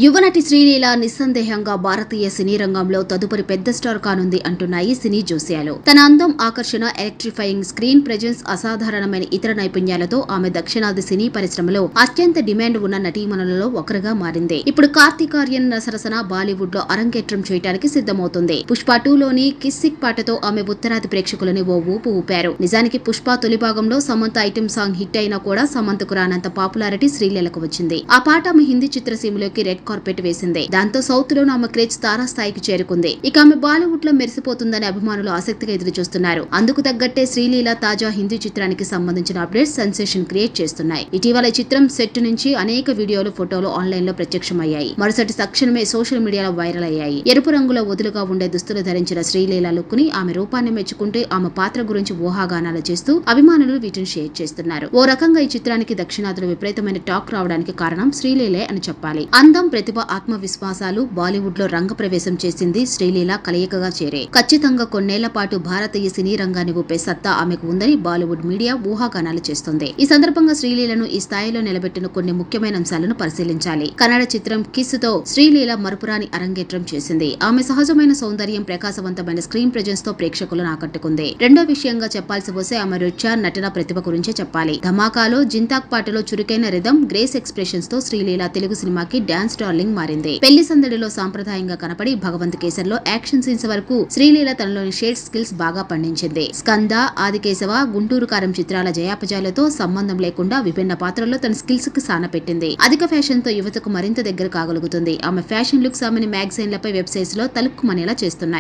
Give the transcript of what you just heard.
యువనటి శ్రీలీల నిస్సందేహంగా భారతీయ సినీ రంగంలో తదుపరి పెద్ద స్టార్ కానుంది అంటున్నాయి సినీ జోస్యాలు. తన అందం, ఆకర్షణ, ఎలక్ట్రిఫైయింగ్ స్క్రీన్ ప్రెజెన్స్, అసాధారణమైన ఇతర నైపుణ్యాలతో ఆమె దక్షిణాది సినీ పరిశ్రమలో అత్యంత డిమాండ్ ఉన్న నటీమణులలో ఒకరుగా మారింది. ఇప్పుడు కార్తీక్ ఆర్యన్ సరసన బాలీవుడ్ లో అరంగేట్రం చేయడానికి సిద్ధమవుతుంది. పుష్ప 2లోని కిస్సిక్ పాటతో ఆమె ఉత్తరాది ప్రేక్షకులని ఓ ఊపు ఊపారు. నిజానికి పుష్ప తొలి భాగంలో సమంత ఐటెం సాంగ్ హిట్ అయినా కూడా సమంతకు రానంత పాపులారిటీ శ్రీలీలకు వచ్చింది. ఆ పాట ఆమె హిందీ చిత్రసీమలోకి రెడ్ కార్పెట్ వేసింది. దాంతో సౌత్ లోను ఆమె క్రేజ్ తారాస్థాయికి చేరుకుంది. ఇక ఆమె బాలీవుడ్ లో మెరిసిపోతుందని అభిమానులు ఆసక్తిగా ఎదురు చూస్తున్నారు. అందుకు తగ్గట్టే శ్రీలీల తాజా హిందీ చిత్రానికి సంబంధించిన అప్డేట్స్ సెన్సేషన్ క్రియేట్ చేస్తున్నాయి. ఇటీవల ఈ చిత్రం సెట్ నుంచి అనేక వీడియోలు, ఫోటోలు ఆన్లైన్ లో ప్రత్యక్షమయ్యాయి. మరుసటి తక్షణమే సోషల్ మీడియాలో వైరల్ అయ్యాయి. ఎరుపు రంగులో వదులుగా ఉండే దుస్తులు ధరించిన శ్రీలీల లుక్ ని, ఆమె రూపాన్ని మెచ్చుకుంటూ ఆమె పాత్ర గురించి ఊహాగానాలు చేస్తూ అభిమానులు వీటిని షేర్ చేస్తున్నారు. ఓ రకంగా ఈ చిత్రానికి దక్షిణాదిలో విపరీతమైన టాక్ రావడానికి కారణం శ్రీలీలే అని చెప్పాలి. అందం, ప్రతిభ, ఆత్మవిశ్వాసాలు బాలీవుడ్ లో రంగప్రవేశం చేసింది శ్రీలీల కలయికగా చేరే. ఖచ్చితంగా కొన్నేళ్ల పాటు భారతీయ సినీ రంగాన్ని ఊపే సత్తా ఆమెకు ఉందని బాలీవుడ్ మీడియా ఊహాగానాలు చేస్తుంది. ఈ సందర్భంగా శ్రీలీలను ఈ స్థాయిలో నిలబెట్టిన కొన్ని ముఖ్యమైన అంశాలను పరిశీలించాలి. కన్నడ చిత్రం కిస్ తో శ్రీలీల మరుపురాని అరంగేట్రం చేసింది. ఆమె సహజమైన సౌందర్యం, ప్రకాశవంతమైన స్క్రీన్ ప్రెజెన్స్ తో ప్రేక్షకులను ఆకట్టుకుంది. రెండో విషయంగా చెప్పాల్సి వస్తే ఆమె నృత్య, నటన ప్రతిభ గురించే చెప్పాలి. ధమాకాలో, జింతాక్ పాటలో చురుకైన రిథమ్, గ్రేస్ ఎక్స్ప్రెషన్స్ తో శ్రీలీల తెలుగు సినిమాకి డాన్స్ డార్లింగ్ మారింది. పెళ్లి సందడిలో సాంప్రదాయంగా కనపడి భగవంత్ కేసర్లో యాక్షన్ సీన్స్ వరకు శ్రీలీల తనలోని షేడ్ స్కిల్స్ బాగా పండించింది. స్కంద, ఆదికేశవ, గుంటూరు కారం చిత్రాల జయాపజయాలతో సంబంధం లేకుండా విభిన్న పాత్రల్లో తన స్కిల్స్ కి సాన పెట్టింది. అధిక ఫ్యాషన్ తో యువతకు మరింత దగ్గర కాగలుగుతుంది. ఆమె ఫ్యాషన్ లుక్స్ ఆమెని మ్యాగజైన్లపై, వెబ్సైట్స్ లో తలుక్కుమనేలా చేస్తున్నాయి.